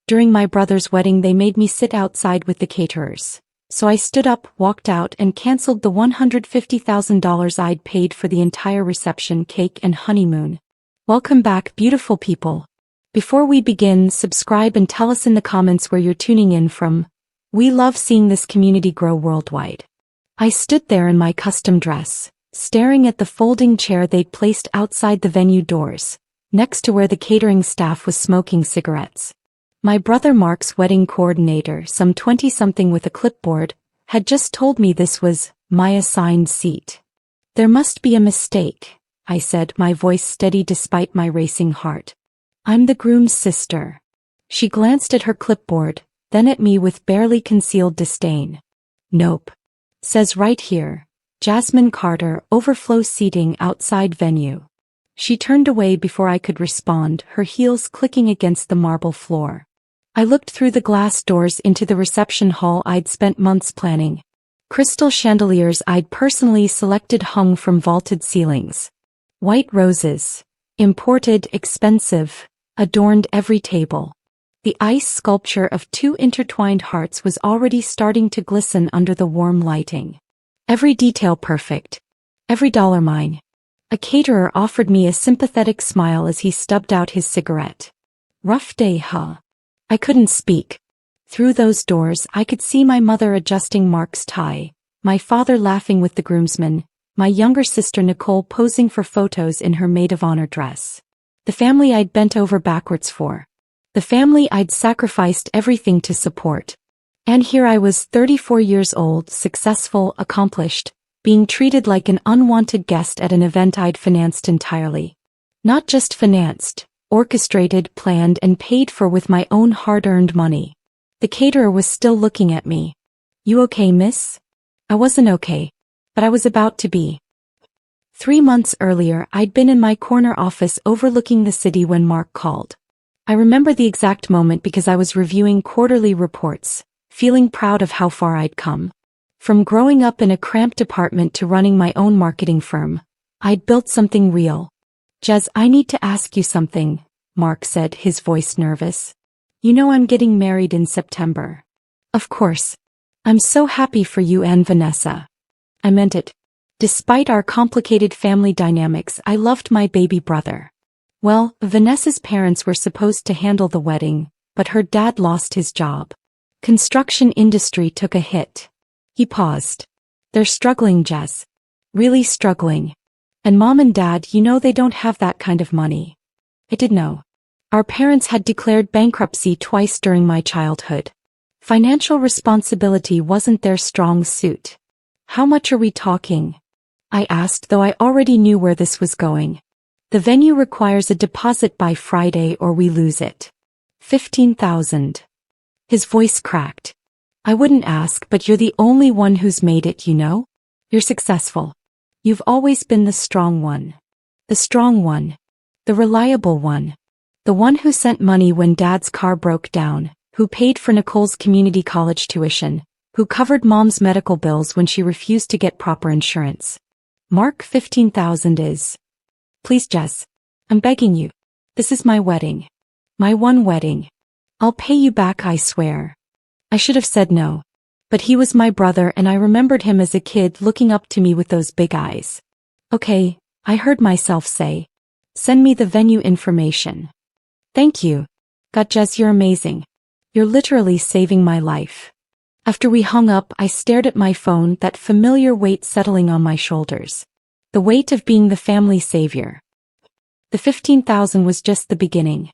During my brother's wedding they made me sit outside with the caterers. So I stood up, walked out and canceled the $150,000 I'd paid for the entire reception, cake and honeymoon. Welcome back, beautiful people. Before we begin, subscribe and tell us in the comments where you're tuning in from. We love seeing this community grow worldwide. I stood there in my custom dress, staring at the folding chair they'd placed outside the venue doors, next to where the catering staff was smoking cigarettes. My brother Mark's wedding coordinator, some 20-something with a clipboard, had just told me this was my assigned seat. There must be a mistake, I said, my voice steady despite my racing heart. I'm the groom's sister. She glanced at her clipboard, then at me with barely concealed disdain. Nope. Says right here, Jasmine Carter, overflow seating outside venue. She turned away before I could respond, her heels clicking against the marble floor. I looked through the glass doors into the reception hall I'd spent months planning. Crystal chandeliers I'd personally selected hung from vaulted ceilings. White roses, imported, expensive, adorned every table. The ice sculpture of two intertwined hearts was already starting to glisten under the warm lighting. Every detail perfect. Every dollar mine. A caterer offered me a sympathetic smile as he stubbed out his cigarette. Rough day, huh? I couldn't speak. Through those doors I could see my mother adjusting Mark's tie, my father laughing with the groomsmen, my younger sister Nicole posing for photos in her maid of honor dress. The family I'd bent over backwards for. The family I'd sacrificed everything to support. And here I was, 34 years old, successful, accomplished, being treated like an unwanted guest at an event I'd financed entirely. Not just financed, orchestrated, planned and paid for with my own hard-earned money. The caterer was still looking at me. You okay, miss? I wasn't okay. But I was about to be. 3 months earlier I'd been in my corner office overlooking the city when Mark called. I remember the exact moment because I was reviewing quarterly reports, feeling proud of how far I'd come. From growing up in a cramped apartment to running my own marketing firm, I'd built something real. Jez, I need to ask you something, Mark said, his voice nervous. You know I'm getting married in September. Of course. I'm so happy for you and Vanessa. I meant it. Despite our complicated family dynamics, I loved my baby brother. Well, Vanessa's parents were supposed to handle the wedding, but her dad lost his job. Construction industry took a hit. He paused. They're struggling, Jez. Really struggling. And mom and dad, you know they don't have that kind of money. I did know. Our parents had declared bankruptcy twice during my childhood. Financial responsibility wasn't their strong suit. How much are we talking? I asked, though I already knew where this was going. The venue requires a deposit by Friday or we lose it. 15,000. His voice cracked. I wouldn't ask, but you're the only one who's made it, you know? You're successful. You've always been the strong one. The strong one. The reliable one. The one who sent money when Dad's car broke down, who paid for Nicole's community college tuition, who covered Mom's medical bills when she refused to get proper insurance. Mark, 15,000 is. Please, Jez. I'm begging you. This is my wedding. My one wedding. I'll pay you back, I swear. I should have said no. But he was my brother and I remembered him as a kid looking up to me with those big eyes. Okay, I heard myself say. Send me the venue information. Thank you. God, Jez, you're amazing. You're literally saving my life. After we hung up, I stared at my phone, that familiar weight settling on my shoulders. The weight of being the family savior. The 15,000 was just the beginning.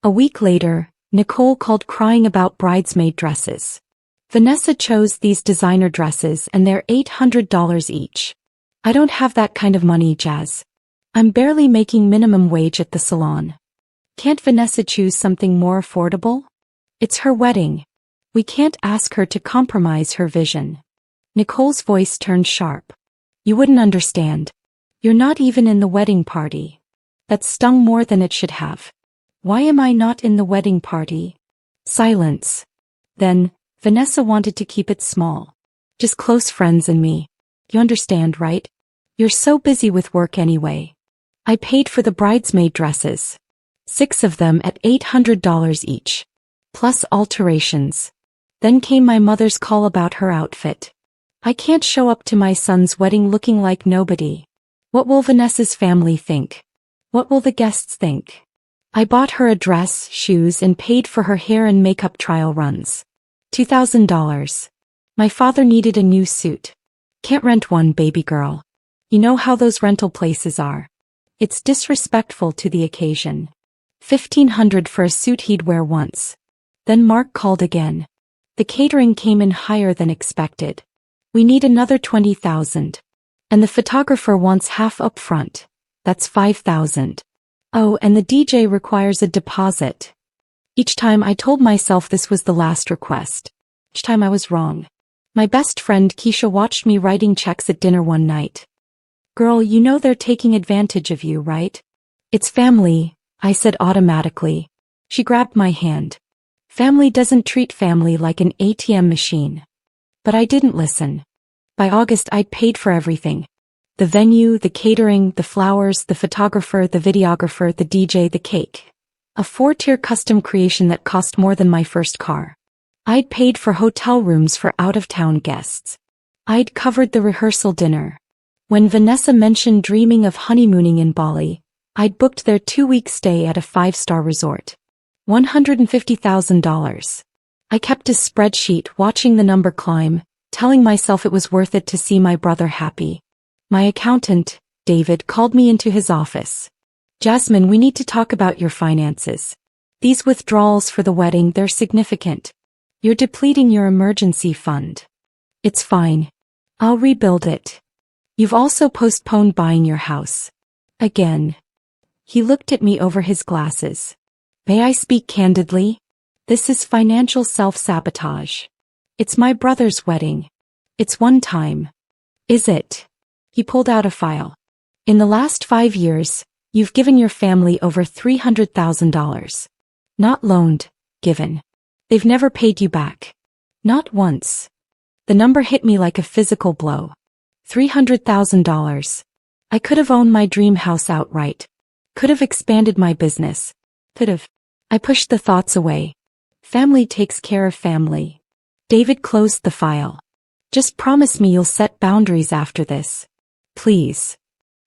A week later, Nicole called crying about bridesmaid dresses. Vanessa chose these designer dresses and they're $800 each. I don't have that kind of money, Jaz. I'm barely making minimum wage at the salon. Can't Vanessa choose something more affordable? It's her wedding. We can't ask her to compromise her vision. Nicole's voice turned sharp. You wouldn't understand. You're not even in the wedding party. That stung more than it should have. Why am I not in the wedding party? Silence. Then, Vanessa wanted to keep it small. Just close friends and me. You understand, right? You're so busy with work anyway. I paid for the bridesmaid dresses. 6 of them at $800 each. plus alterations. Then came my mother's call about her outfit. I can't show up to my son's wedding looking like nobody. What will Vanessa's family think? What will the guests think? I bought her a dress, shoes, and paid for her hair and makeup trial runs. $2,000. My father needed a new suit. Can't rent one, baby girl. You know how those rental places are. It's disrespectful to the occasion. $1,500 for a suit he'd wear once. Then Mark called again. The catering came in higher than expected. We need another $20,000. And the photographer wants half up front. That's $5,000. Oh, and the DJ requires a deposit. Each time I told myself this was the last request. Each time I was wrong. My best friend Keisha watched me writing checks at dinner one night. Girl, you know they're taking advantage of you, right? It's family, I said automatically. She grabbed my hand. Family doesn't treat family like an ATM machine. But I didn't listen. By August I'd paid for everything. The venue, the catering, the flowers, the photographer, the videographer, the DJ, the cake. A 4-tier custom creation that cost more than my first car. I'd paid for hotel rooms for out-of-town guests. I'd covered the rehearsal dinner. When Vanessa mentioned dreaming of honeymooning in Bali, I'd booked their 2-week stay at a 5-star resort. $150,000. I kept a spreadsheet watching the number climb, telling myself it was worth it to see my brother happy. My accountant, David, called me into his office. Jasmine, we need to talk about your finances. These withdrawals for the wedding, they're significant. You're depleting your emergency fund. It's fine. I'll rebuild it. You've also postponed buying your house. Again. He looked at me over his glasses. May I speak candidly? This is financial self-sabotage. It's my brother's wedding. It's one time. Is it? He pulled out a file. In the last 5 years, you've given your family over $300,000. Not loaned, given. They've never paid you back. Not once. The number hit me like a physical blow. $300,000. I could have owned my dream house outright. Could have expanded my business. Could have. I pushed the thoughts away. Family takes care of family. David closed the file. Just promise me you'll set boundaries after this. Please.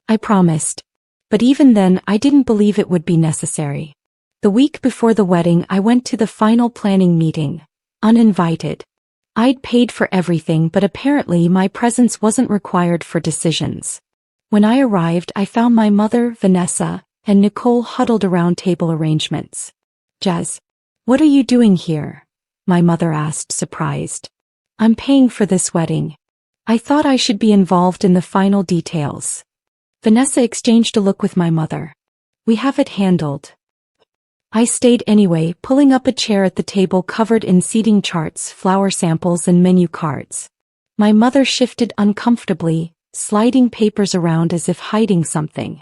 I promised. But even then, I didn't believe it would be necessary. The week before the wedding, I went to the final planning meeting, uninvited. I'd paid for everything, but apparently my presence wasn't required for decisions. When I arrived, I found my mother, Vanessa, and Nicole huddled around table arrangements. Jazz, what are you doing here? My mother asked, surprised. I'm paying for this wedding. I thought I should be involved in the final details. Vanessa exchanged a look with my mother. We have it handled. I stayed anyway, pulling up a chair at the table covered in seating charts, flower samples, and menu cards. My mother shifted uncomfortably, sliding papers around as if hiding something.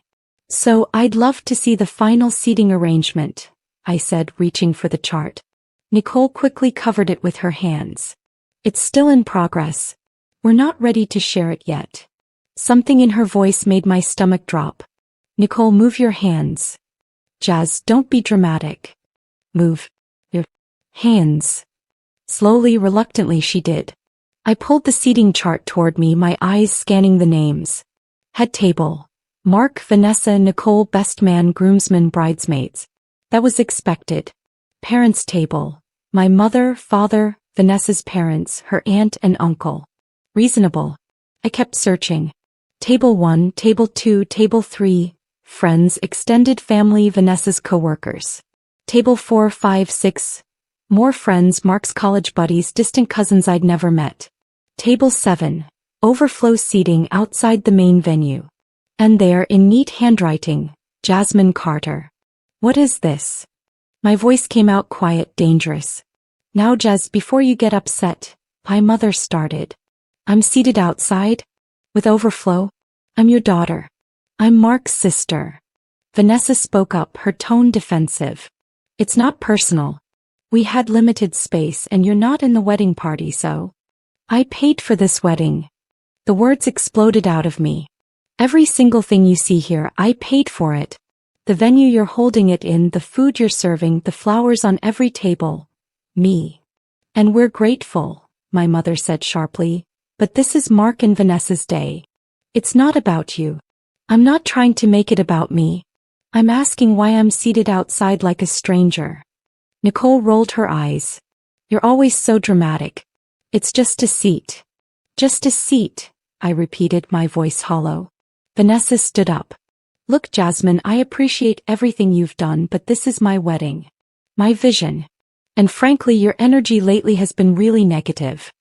So, I'd love to see the final seating arrangement, I said, reaching for the chart. Nicole quickly covered it with her hands. It's still in progress. We're not ready to share it yet. Something in her voice made my stomach drop. Nicole, move your hands. Jazz, don't be dramatic. Move your hands. Slowly, reluctantly she did. I pulled the seating chart toward me, my eyes scanning the names. Head table. Mark, Vanessa, Nicole, best man, groomsmen, bridesmaids. That was expected. Parents' table. My mother, father, Vanessa's parents, her aunt and uncle. Reasonable. I kept searching. Table 1, Table 2, Table 3, friends, extended family, Vanessa's co-workers. Table 4, 5, 6, more friends, Mark's college buddies, distant cousins I'd never met. Table 7, overflow seating outside the main venue. And there, in neat handwriting, Jasmine Carter. What is this? My voice came out quiet, dangerous. Now Jazz, before you get upset, my mother started. I'm seated outside? With overflow? I'm your daughter. I'm Mark's sister. Vanessa spoke up, her tone defensive. It's not personal. We had limited space and you're not in the wedding party, so. I paid for this wedding. The words exploded out of me. Every single thing you see here, I paid for it. The venue you're holding it in, the food you're serving, the flowers on every table. Me. And we're grateful, my mother said sharply, but this is Mark and Vanessa's day. It's not about you. I'm not trying to make it about me. I'm asking why I'm seated outside like a stranger. Nicole rolled her eyes. You're always so dramatic. It's just a seat. Just a seat, I repeated, my voice hollow. Vanessa stood up. Look, Jasmine, I appreciate everything you've done, but this is my wedding. My vision. And frankly, your energy lately has been really negative.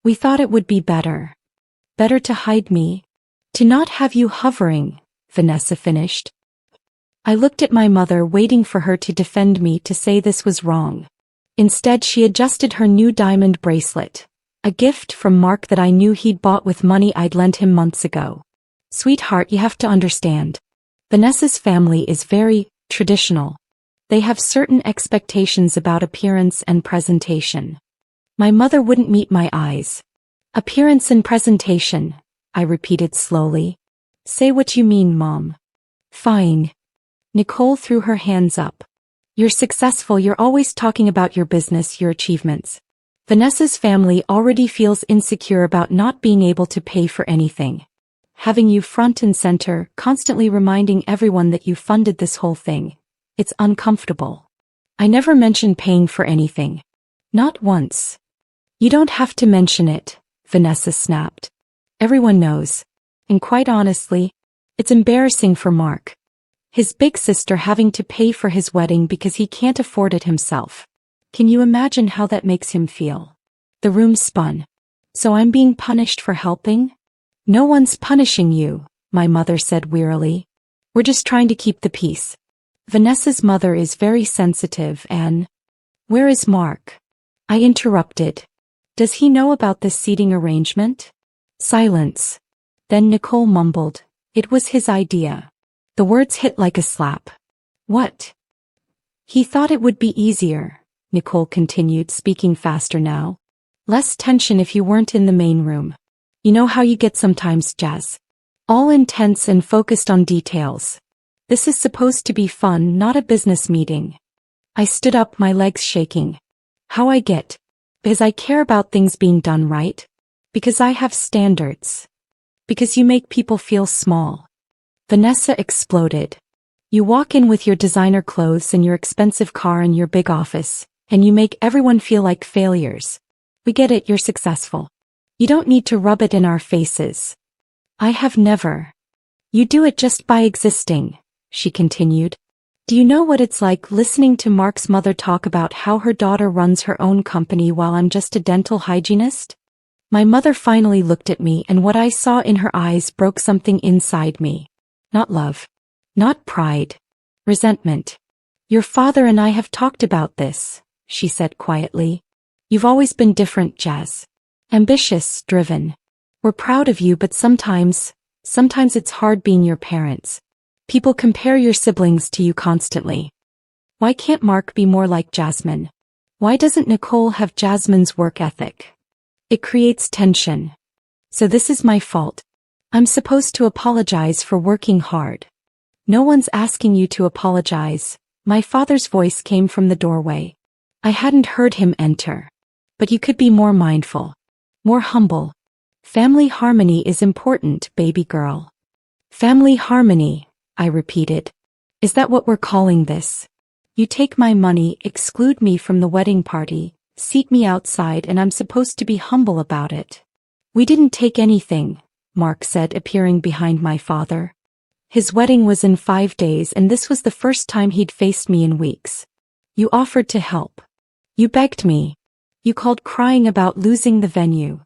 We thought it would be better. Better to hide me. To not have you hovering, Vanessa finished. I looked at my mother, waiting for her to defend me, to say this was wrong. Instead, she adjusted her new diamond bracelet. A gift from Mark that I knew he'd bought with money I'd lent him months ago. Sweetheart, you have to understand. Vanessa's family is very traditional. They have certain expectations about appearance and presentation. My mother wouldn't meet my eyes. Appearance and presentation, I repeated slowly. Say what you mean, Mom. Fine. Nicole threw her hands up. You're successful, you're always talking about your business, your achievements. Vanessa's family already feels insecure about not being able to pay for anything. Having you front and center, constantly reminding everyone that you funded this whole thing. It's uncomfortable. I never mentioned paying for anything. Not once. You don't have to mention it, Vanessa snapped. Everyone knows. And quite honestly, it's embarrassing for Mark. His big sister having to pay for his wedding because he can't afford it himself. Can you imagine how that makes him feel? The room spun. So I'm being punished for helping? No one's punishing you, my mother said wearily. We're just trying to keep the peace. Vanessa's mother is very sensitive and... Where is Mark? I interrupted. Does he know about this seating arrangement? Silence. Then Nicole mumbled. It was his idea. The words hit like a slap. What? He thought it would be easier, Nicole continued, speaking faster now. Less tension if you weren't in the main room. You know how you get sometimes, Jazz. All intense and focused on details. This is supposed to be fun, not a business meeting. I stood up, my legs shaking. How I get? Because I care about things being done right. Because I have standards. Because you make people feel small. Vanessa exploded. You walk in with your designer clothes and your expensive car and your big office, and you make everyone feel like failures. We get it, you're successful. You don't need to rub it in our faces. I have never. You do it just by existing, she continued. Do you know what it's like listening to Mark's mother talk about how her daughter runs her own company while I'm just a dental hygienist? My mother finally looked at me, and what I saw in her eyes broke something inside me. Not love. Not pride. Resentment. Your father and I have talked about this, she said quietly. You've always been different, Jazz. Ambitious, driven. We're proud of you, but sometimes it's hard being your parents. People compare your siblings to you constantly. Why can't Mark be more like Jasmine? Why doesn't Nicole have Jasmine's work ethic? It creates tension. So this is my fault. I'm supposed to apologize for working hard. No one's asking you to apologize. My father's voice came from the doorway. I hadn't heard him enter. But you could be more mindful. More humble. Family harmony is important, baby girl. Family harmony, I repeated. Is that what we're calling this? You take my money, exclude me from the wedding party, seat me outside, and I'm supposed to be humble about it. We didn't take anything, Mark said, appearing behind my father. His wedding was in 5 days, and this was the first time he'd faced me in weeks. You offered to help. You begged me. You called crying about losing the venue.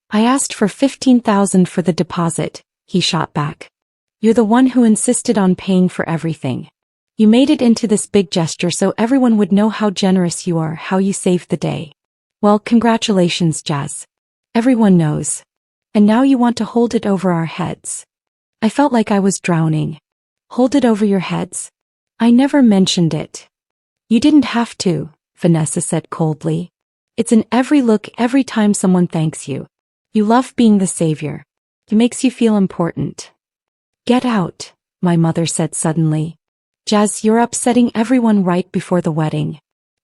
I asked for $15,000 for the deposit, he shot back. You're the one who insisted on paying for everything. You made it into this big gesture so everyone would know how generous you are, how you saved the day. Well, congratulations, Jazz. Everyone knows. And now you want to hold it over our heads. I felt like I was drowning. Hold it over your heads? I never mentioned it. You didn't have to, Vanessa said coldly. It's in every look every time someone thanks you. You love being the savior. It makes you feel important. Get out, my mother said suddenly. Jazz, you're upsetting everyone right before the wedding.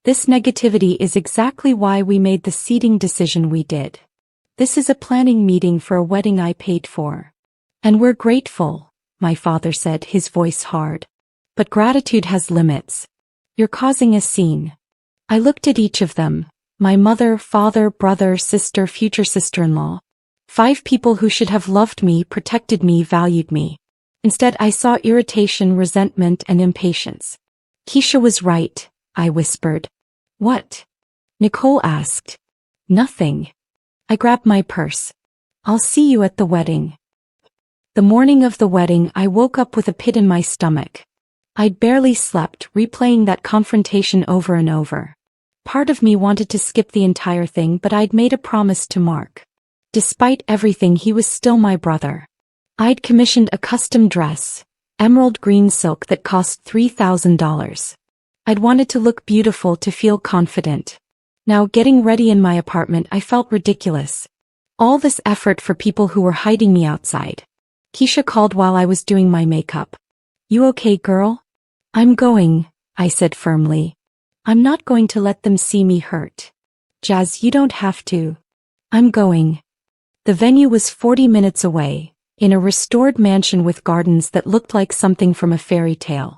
This negativity is exactly why we made the seating decision we did. This is a planning meeting for a wedding I paid for. And we're grateful, my father said, his voice hard. But gratitude has limits. You're causing a scene. I looked at each of them. My mother, father, brother, sister, future sister-in-law. 5 people who should have loved me, protected me, valued me. Instead, I saw irritation, resentment, and impatience. Keisha was right, I whispered. What? Nicole asked. Nothing. I grabbed my purse. I'll see you at the wedding. The morning of the wedding, I woke up with a pit in my stomach. I'd barely slept, replaying that confrontation over and over. Part of me wanted to skip the entire thing, but I'd made a promise to Mark. Despite everything, he was still my brother. I'd commissioned a custom dress, emerald green silk that cost $3,000. I'd wanted to look beautiful, to feel confident. Now, getting ready in my apartment, I felt ridiculous. All this effort for people who were hiding me outside. Keisha called while I was doing my makeup. You okay, girl? I'm going, I said firmly. I'm not going to let them see me hurt. Jazz, you don't have to. I'm going. The venue was 40 minutes away, in a restored mansion with gardens that looked like something from a fairy tale.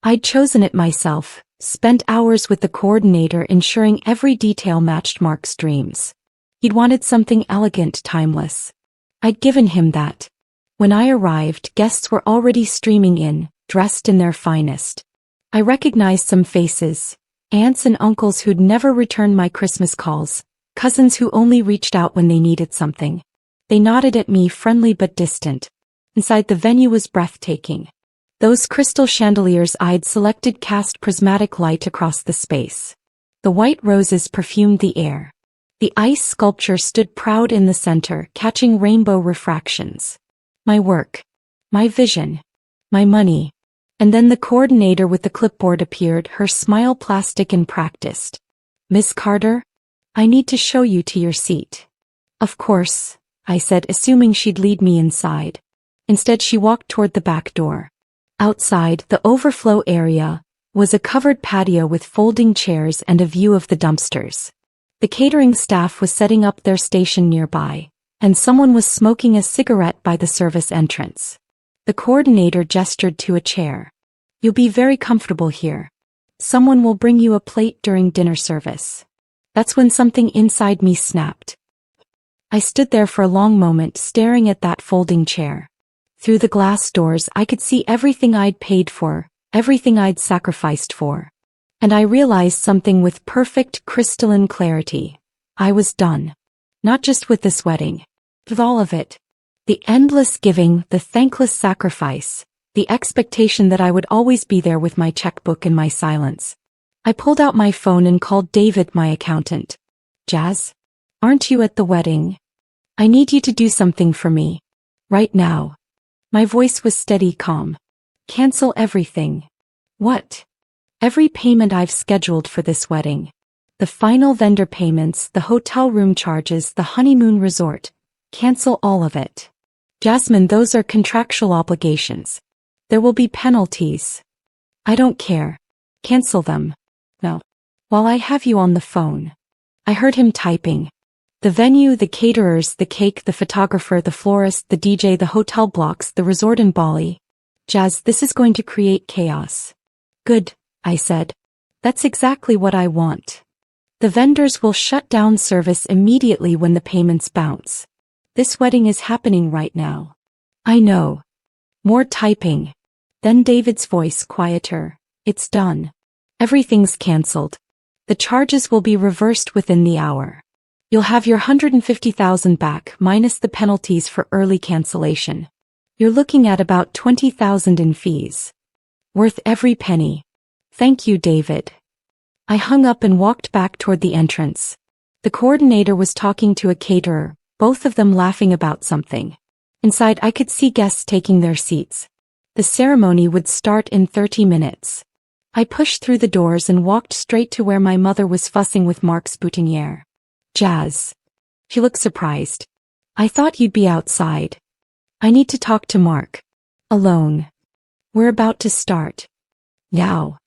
I'd chosen it myself, spent hours with the coordinator ensuring every detail matched Mark's dreams. He'd wanted something elegant, timeless. I'd given him that. When I arrived, guests were already streaming in, dressed in their finest. I recognized some faces. Aunts and uncles who'd never returned my Christmas calls, cousins who only reached out when they needed something. They nodded at me, friendly but distant. Inside, the venue was breathtaking. Those crystal chandeliers I'd selected cast prismatic light across the space. The white roses perfumed the air. The ice sculpture stood proud in the center, catching rainbow refractions. My work. My vision. My money. And then the coordinator with the clipboard appeared, her smile plastic and practiced. Miss Carter? I need to show you to your seat. Of course, I said, assuming she'd lead me inside. Instead, she walked toward the back door. Outside, the overflow area, was a covered patio with folding chairs and a view of the dumpsters. The catering staff was setting up their station nearby, and someone was smoking a cigarette by the service entrance. The coordinator gestured to a chair. You'll be very comfortable here. Someone will bring you a plate during dinner service. That's when something inside me snapped. I stood there for a long moment, staring at that folding chair. Through the glass doors, I could see everything I'd paid for, everything I'd sacrificed for. And I realized something with perfect crystalline clarity. I was done. Not just with this wedding. With all of it. The endless giving, the thankless sacrifice, the expectation that I would always be there with my checkbook and my silence. I pulled out my phone and called David, my accountant. Jazz? Aren't you at the wedding? I need you to do something for me. Right now. My voice was steady, calm. Cancel everything. What? Every payment I've scheduled for this wedding. The final vendor payments, the hotel room charges, the honeymoon resort. Cancel all of it. Jasmine, those are contractual obligations. There will be penalties. I don't care. Cancel them. No. While I have you on the phone. I heard him typing. The venue, the caterers, the cake, the photographer, the florist, the DJ, the hotel blocks, the resort in Bali. Jazz, this is going to create chaos. Good, I said. That's exactly what I want. The vendors will shut down service immediately when the payments bounce. This wedding is happening right now. I know. More typing. Then David's voice, quieter. It's done. Everything's cancelled. The charges will be reversed within the hour. You'll have your $150,000 back minus the penalties for early cancellation. You're looking at about $20,000 in fees. Worth every penny. Thank you, David. I hung up and walked back toward the entrance. The coordinator was talking to a caterer, both of them laughing about something. Inside, I could see guests taking their seats. The ceremony would start in 30 minutes. I pushed through the doors and walked straight to where my mother was fussing with Mark's boutonniere. Jazz. She looked surprised. I thought you'd be outside. I need to talk to Mark. Alone. We're about to start. Now.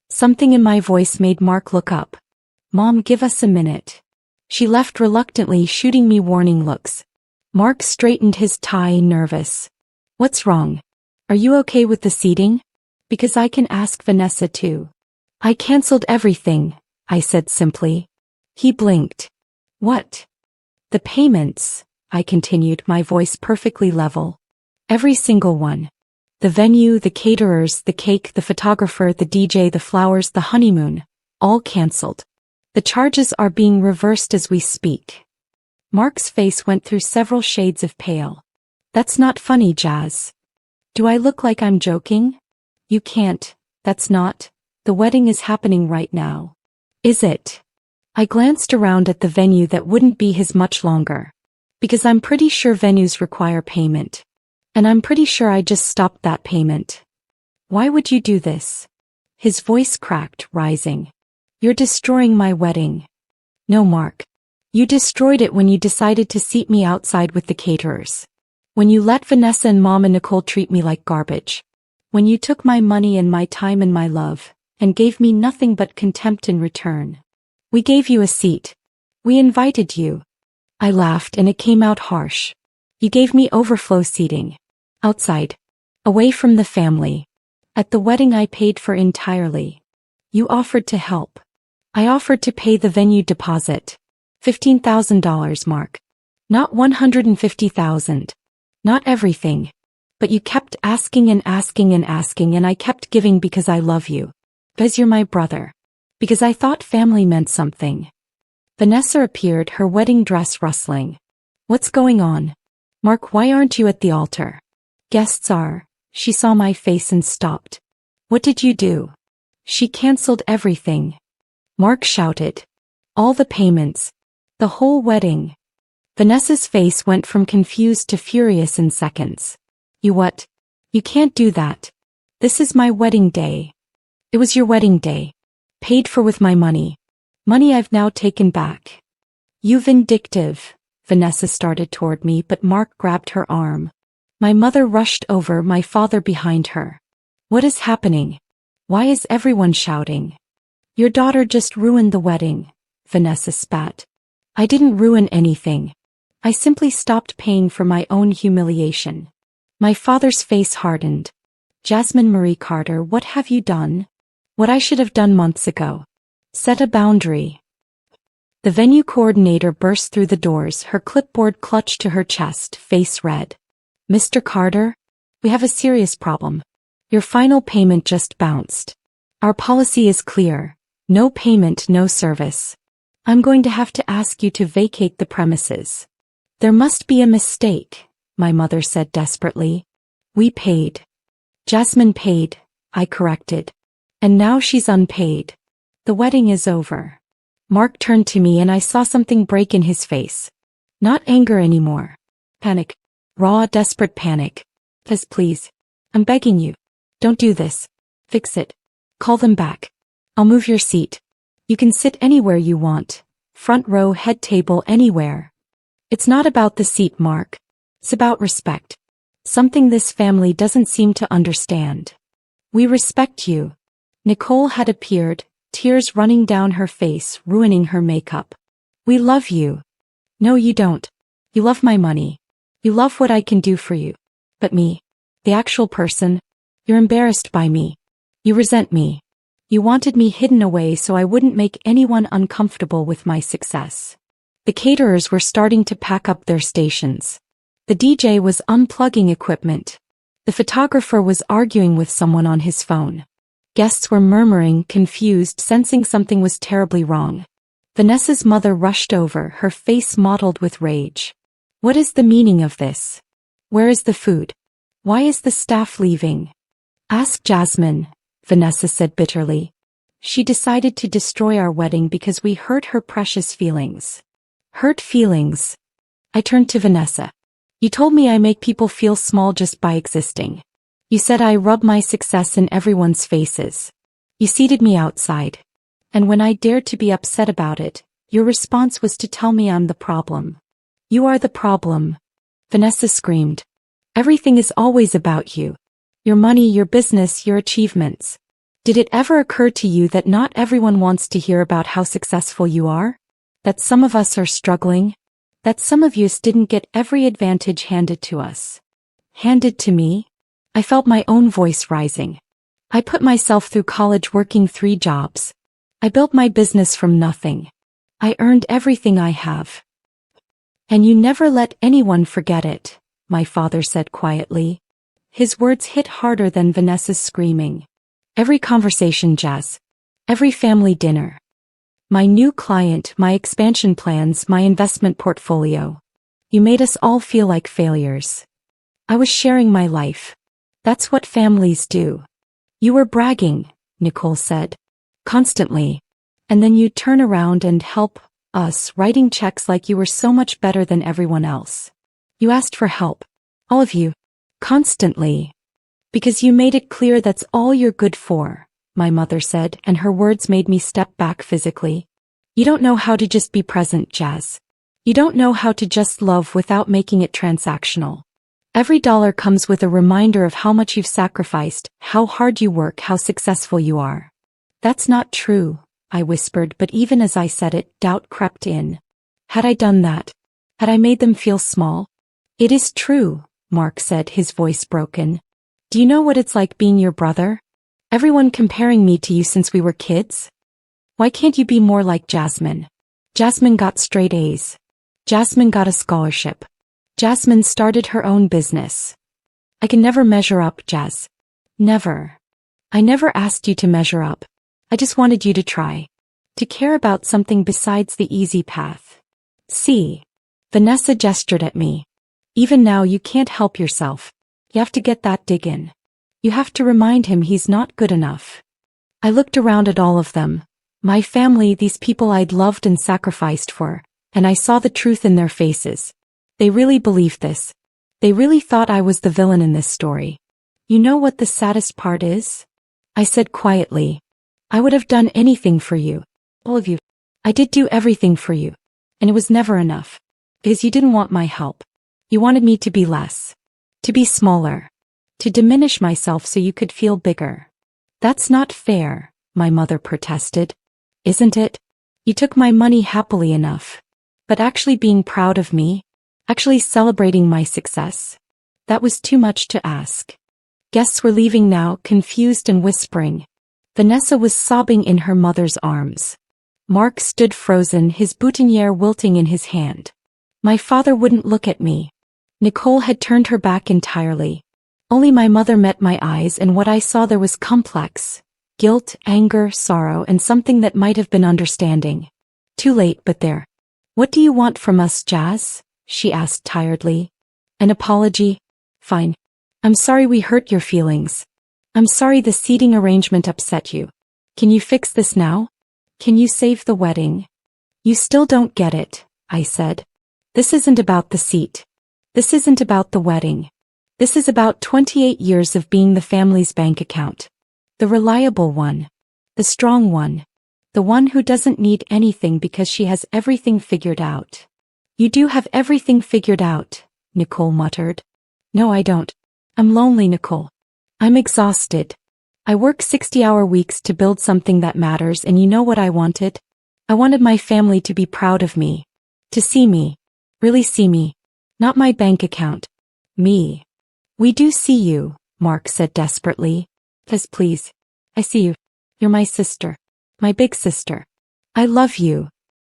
Something in my voice made Mark look up. Mom, give us a minute. She left reluctantly, shooting me warning looks. Mark straightened his tie, nervous. What's wrong? Are you okay with the seating? Because I can ask Vanessa too. I canceled everything, I said simply. He blinked. What? The payments, I continued, my voice perfectly level. Every single one. The venue, the caterers, the cake, the photographer, the DJ, the flowers, the honeymoon. All canceled. The charges are being reversed as we speak. Mark's face went through several shades of pale. That's not funny, Jazz. Do I look like I'm joking? You can't, that's not. The wedding is happening right now. Is it? I glanced around at the venue that wouldn't be his much longer. Because I'm pretty sure venues require payment. And I'm pretty sure I just stopped that payment. Why would you do this? His voice cracked, rising. You're destroying my wedding. No, Mark. You destroyed it when you decided to seat me outside with the caterers. When you let Vanessa and Mom and Nicole treat me like garbage. When you took my money and my time and my love, and gave me nothing but contempt in return. We gave you a seat. We invited you. I laughed and it came out harsh. You gave me overflow seating. Outside. Away from the family. At the wedding I paid for entirely. You offered to help. I offered to pay the venue deposit. $15,000, Mark. Not $150,000. Not everything. But you kept asking and asking and asking, and I kept giving because I love you. Because you're my brother. Because I thought family meant something. Vanessa appeared, her wedding dress rustling. What's going on? Mark, why aren't you at the altar? Guests are. She saw my face and stopped. What did you do? She canceled everything. Mark shouted. All the payments. The whole wedding. Vanessa's face went from confused to furious in seconds. You what? You can't do that. This is my wedding day. It was your wedding day. Paid for with my money. Money I've now taken back. You vindictive. Vanessa started toward me, but Mark grabbed her arm. My mother rushed over, my father behind her. What is happening? Why is everyone shouting? Your daughter just ruined the wedding, Vanessa spat. I didn't ruin anything. I simply stopped paying for my own humiliation. My father's face hardened. Jasmine Marie Carter, what have you done? What I should have done months ago. Set a boundary. The venue coordinator burst through the doors, her clipboard clutched to her chest, face red. Mr. Carter? We have a serious problem. Your final payment just bounced. Our policy is clear. No payment, no service. I'm going to have to ask you to vacate the premises. There must be a mistake, my mother said desperately. We paid. Jasmine paid, I corrected. And now she's unpaid. The wedding is over. Mark turned to me and I saw something break in his face. Not anger anymore. Panic. Raw, desperate panic. Please. I'm begging you. Don't do this. Fix it. Call them back. I'll move your seat. You can sit anywhere you want. Front row, head table, anywhere. It's not about the seat, Mark. It's about respect. Something this family doesn't seem to understand. We respect you. Nicole had appeared, tears running down her face, ruining her makeup. We love you. No, you don't. You love my money. You love what I can do for you. But me, the actual person, you're embarrassed by me. You resent me. You wanted me hidden away so I wouldn't make anyone uncomfortable with my success. The caterers were starting to pack up their stations. The DJ was unplugging equipment. The photographer was arguing with someone on his phone. Guests were murmuring, confused, sensing something was terribly wrong. Vanessa's mother rushed over, her face mottled with rage. What is the meaning of this? Where is the food? Why is the staff leaving? Ask Jasmine, Vanessa said bitterly. She decided to destroy our wedding because we hurt her precious feelings. Hurt feelings. I turned to Vanessa. You told me I make people feel small just by existing. You said I rub my success in everyone's faces. You seated me outside. And when I dared to be upset about it, your response was to tell me I'm the problem. You are the problem. Vanessa screamed. Everything is always about you. Your money, your business, your achievements. Did it ever occur to you that not everyone wants to hear about how successful you are? That some of us are struggling? That some of us didn't get every advantage handed to us? Handed to me? I felt my own voice rising. I put myself through college working 3 jobs. I built my business from nothing. I earned everything I have. And you never let anyone forget it, my father said quietly. His words hit harder than Vanessa's screaming. Every conversation, Jazz. Every family dinner. My new client, my expansion plans, my investment portfolio. You made us all feel like failures. I was sharing my life. That's what families do. You were bragging, Nicole said. Constantly. And then you'd turn around and help us, writing checks like you were so much better than everyone else. You asked for help. All of you. Constantly. Because you made it clear that's all you're good for, my mother said, and her words made me step back physically. You don't know how to just be present, Jazz. You don't know how to just love without making it transactional. Every dollar comes with a reminder of how much you've sacrificed, how hard you work, how successful you are. That's not true, I whispered, but even as I said it, doubt crept in. Had I done that? Had I made them feel small? It is true, Mark said, his voice broken. Do you know what it's like being your brother? Everyone comparing me to you since we were kids? Why can't you be more like Jasmine? Jasmine got straight A's. Jasmine got a scholarship. Jasmine started her own business. I can never measure up, Jazz. Never. I never asked you to measure up. I just wanted you to try. To care about something besides the easy path. See. Vanessa gestured at me. Even now you can't help yourself. You have to get that dig in. You have to remind him he's not good enough. I looked around at all of them. My family, these people I'd loved and sacrificed for, and I saw the truth in their faces. They really believed this. They really thought I was the villain in this story. You know what the saddest part is? I said quietly. I would have done anything for you. All of you. I did do everything for you. And it was never enough. Because you didn't want my help. You wanted me to be less. To be smaller. To diminish myself so you could feel bigger. That's not fair, my mother protested. Isn't it? You took my money happily enough. But actually being proud of me? Actually celebrating my success? That was too much to ask. Guests were leaving now, confused and whispering. Vanessa was sobbing in her mother's arms. Mark stood frozen, his boutonniere wilting in his hand. My father wouldn't look at me. Nicole had turned her back entirely. Only my mother met my eyes, and what I saw there was complex. Guilt, anger, sorrow, and something that might have been understanding. Too late, but there. What do you want from us, Jazz? She asked tiredly. An apology? Fine. I'm sorry we hurt your feelings. I'm sorry the seating arrangement upset you. Can you fix this now? Can you save the wedding? You still don't get it, I said. This isn't about the seat. This isn't about the wedding. This is about 28 years of being the family's bank account. The reliable one. The strong one. The one who doesn't need anything because she has everything figured out. You do have everything figured out, Nicole muttered. No, I don't. I'm lonely, Nicole. I'm exhausted. I work 60-hour weeks to build something that matters, and you know what I wanted? I wanted my family to be proud of me. To see me. Really see me. Not my bank account. Me. We do see you, Mark said desperately. Please. I see you. You're my sister. My big sister. I love you.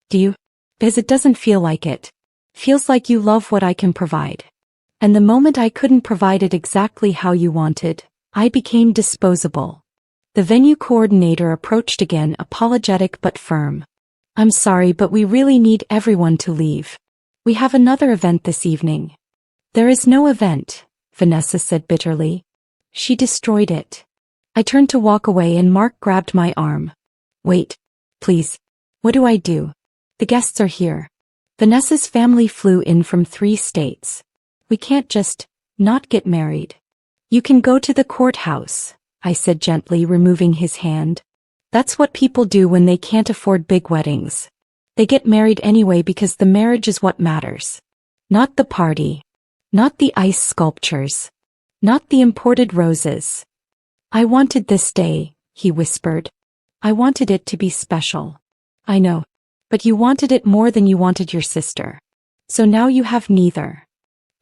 Do you? Because it doesn't feel like it. Feels like you love what I can provide. And the moment I couldn't provide it exactly how you wanted, I became disposable. The venue coordinator approached again, apologetic but firm. I'm sorry, but we really need everyone to leave. We have another event this evening. There is no event, Vanessa said bitterly. She destroyed it. I turned to walk away and Mark grabbed my arm. Wait. Please. What do I do? The guests are here. Vanessa's family flew in from 3 states. We can't just not get married. You can go to the courthouse, I said gently, removing his hand. That's what people do when they can't afford big weddings. They get married anyway because the marriage is what matters. Not the party. Not the ice sculptures. Not the imported roses. I wanted this day, he whispered. I wanted it to be special. I know. But you wanted it more than you wanted your sister. So now you have neither.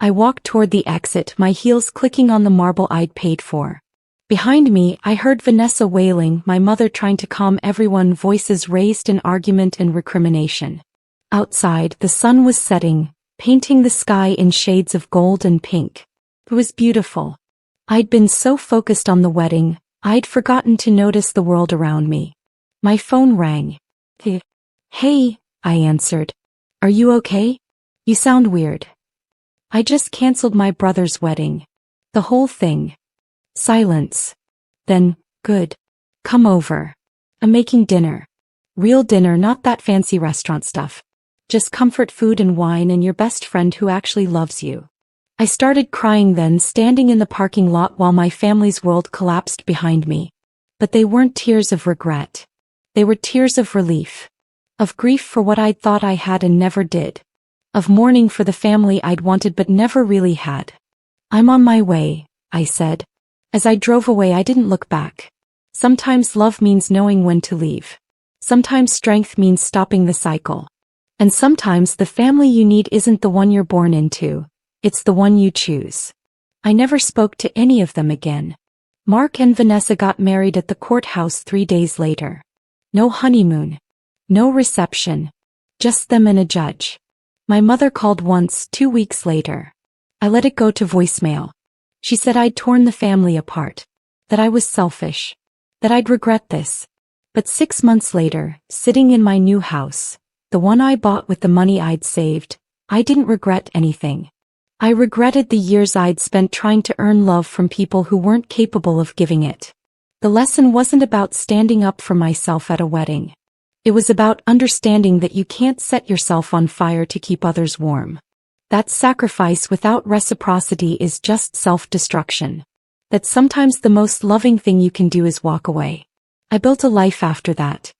I walked toward the exit, my heels clicking on the marble I'd paid for. Behind me, I heard Vanessa wailing, my mother trying to calm everyone, voices raised in argument and recrimination. Outside, the sun was setting, painting the sky in shades of gold and pink. It was beautiful. I'd been so focused on the wedding, I'd forgotten to notice the world around me. My phone rang. Hey, I answered. Are you okay? You sound weird. I just canceled my brother's wedding. The whole thing. Silence. Then, good. Come over. I'm making dinner. Real dinner, not that fancy restaurant stuff. Just comfort food and wine and your best friend who actually loves you. I started crying then, standing in the parking lot while my family's world collapsed behind me. But they weren't tears of regret. They were tears of relief. Of grief for what I'd thought I had and never did. Of mourning for the family I'd wanted but never really had. I'm on my way, I said. As I drove away, I didn't look back. Sometimes love means knowing when to leave. Sometimes strength means stopping the cycle. And sometimes the family you need isn't the one you're born into, it's the one you choose. I never spoke to any of them again. Mark and Vanessa got married at the courthouse 3 days later. No honeymoon. No reception. Just them and a judge. My mother called once 2 weeks later. I let it go to voicemail. She said I'd torn the family apart. That I was selfish. That I'd regret this. But 6 months later, sitting in my new house, the one I bought with the money I'd saved, I didn't regret anything. I regretted the years I'd spent trying to earn love from people who weren't capable of giving it. The lesson wasn't about standing up for myself at a wedding. It was about understanding that you can't set yourself on fire to keep others warm. That sacrifice without reciprocity is just self-destruction. That sometimes the most loving thing you can do is walk away. I built a life after that.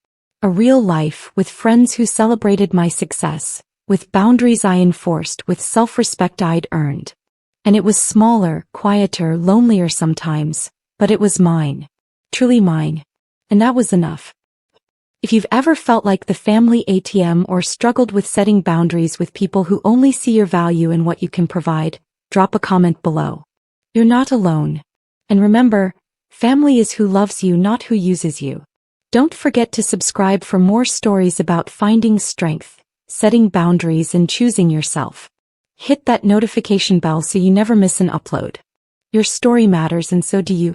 A real life, with friends who celebrated my success, with boundaries I enforced, with self-respect I'd earned. And it was smaller, quieter, lonelier sometimes, but it was mine. Truly mine. And that was enough. If you've ever felt like the family ATM or struggled with setting boundaries with people who only see your value in what you can provide, drop a comment below. You're not alone. And remember, family is who loves you, not who uses you. Don't forget to subscribe for more stories about finding strength, setting boundaries, and choosing yourself. Hit that notification bell so you never miss an upload. Your story matters, and so do you.